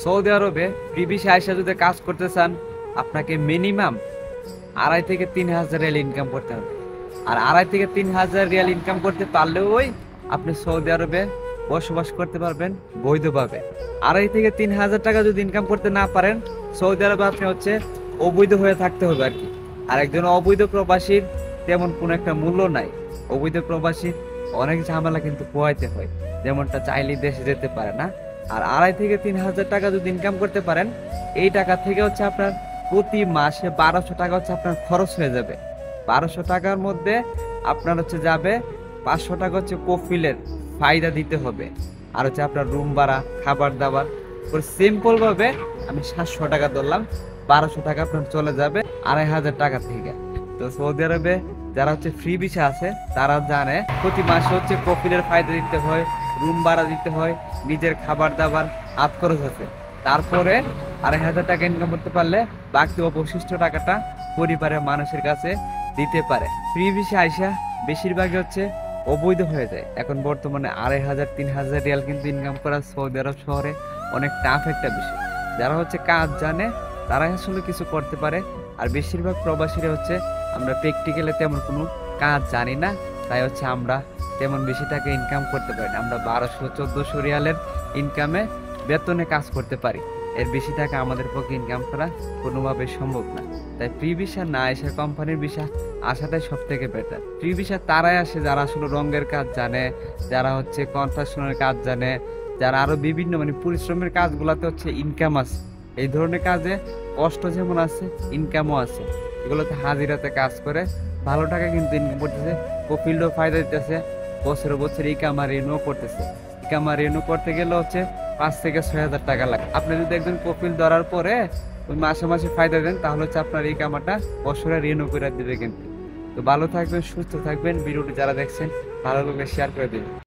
Saudi আরবে প্রিভিসে আয়সা যদি কাজ করতে চান, আপনাকে মিনিমাম 2.5 থেকে 3 হাজার রিয়াল ইনকাম করতে হবে। আর 2.5 থেকে 3 হাজার রিয়াল ইনকাম করতে পারলেও আপনি সৌদি আরবে বসবাস করতে পারবেন বৈধভাবে। 2.5 থেকে 3 হাজার টাকা যদি ইনকাম করতে না পারেন, সৌদি আরবে আপনি অবৈধ হয়ে থাকতে হবে আর কি। আর একজন অবৈধ প্রবাসীর তেমন কোনো একটা মূল্য নাই। অবৈধ প্রবাসীর অনেক ঝামেলা কিন্তু পোহাইতে হয়, যেমনটা চাইলে দেশে যেতে পারে না। আর 2.5 থেকে 3 হাজার টাকা যদি ইনকাম করতে পারেন, এই টাকা থেকে আপনার প্রতি মাসে 1200 টাকা আপনার খরচ হয়ে যাবে। 1200 টাকার মধ্যে আপনার যাবে 500 টাকা কফিলের ফায়দা দিতে হবে। আর আপনার রুম ভাড়া, খাবার দাবার, সিম্পল ভাবে আমি 700 টাকা ধরলাম, 1200 টাকা আপনার চলে যাবে 2.5 টাকা থেকে। তো সৌদি আরবে যারা ফ্রি ভিসা আছে তারা জানে প্রতি মাসে কফিলের ফায়দা দিতে হয়, রুম ভাড়া দিতে হয়, নিজের খাবার দাবার হাত খরচ আছে। তারপরে 2.5 টাকা ইনকাম করতে পারলে বাকি অবশিষ্ট টাকাটা পরিবারের মানুষের কাছে দিতে পারে। ফ্রি ভিসা আইসা বেশিরভাগই অবৈধ হয়ে যায়। এখন বর্তমানে 2.5-3 হাজার রিয়াল কিন্তু ইনকাম করা সৌদি আরব শহরে অনেক টাফ একটা বিষয়। যারা কাজ জানে তারাই আসলে কিছু করতে পারে। আর বেশিরভাগ প্রবাসীরা আমরা প্র্যাকটিক্যালি তেমন কোনো কাজ জানি না, তাই আমরা তেমন বেশি টাকা ইনকাম করতে পারি না। আমরা 1200-1400 রিয়ালের ইনকামে বেতনে কাজ করতে পারি, এর বেশি টাকা আমাদের পক্ষে ইনকাম করা কোনোভাবে সম্ভব না। তাই ফ্রি ভিসা না এসে কোম্পানির ভিসা আসাটাই সব থেকে বেটার। ফ্রি ভিসা তারাই আসে যারা আসলে রঙের কাজ জানে, যারা কনস্ট্রাকশনের কাজ জানে, যারা আরো বিভিন্ন পরিশ্রমের কাজগুলোতে ইনকাম আছে। এই ধরনের কাজে কষ্ট যেমন আছে, ইনকামও আছে। এগুলোতে হাজিরাতে কাজ করে ভালো টাকা কিন্তু ইনকাম করতেছে, কফিলও ফায়দা দিতেছে, বছরে বছর ইকামা রিনিউ করতেছে। ইকামা রিনিউ করতে গেলে 5 থেকে 6 হাজার টাকা লাগে। আপনি যদি একজন কফিল ধরার পরে ওই মাসে মাসে ফায়দা দেন, তাহলে আপনার ইকামাটা বছরে রিনিউ করে দিবে কিন্তু। তো ভালো থাকবেন, সুস্থ থাকবেন। ভিডিওটি যারা দেখছেন ভালো লাগলে শেয়ার করে দিবেন।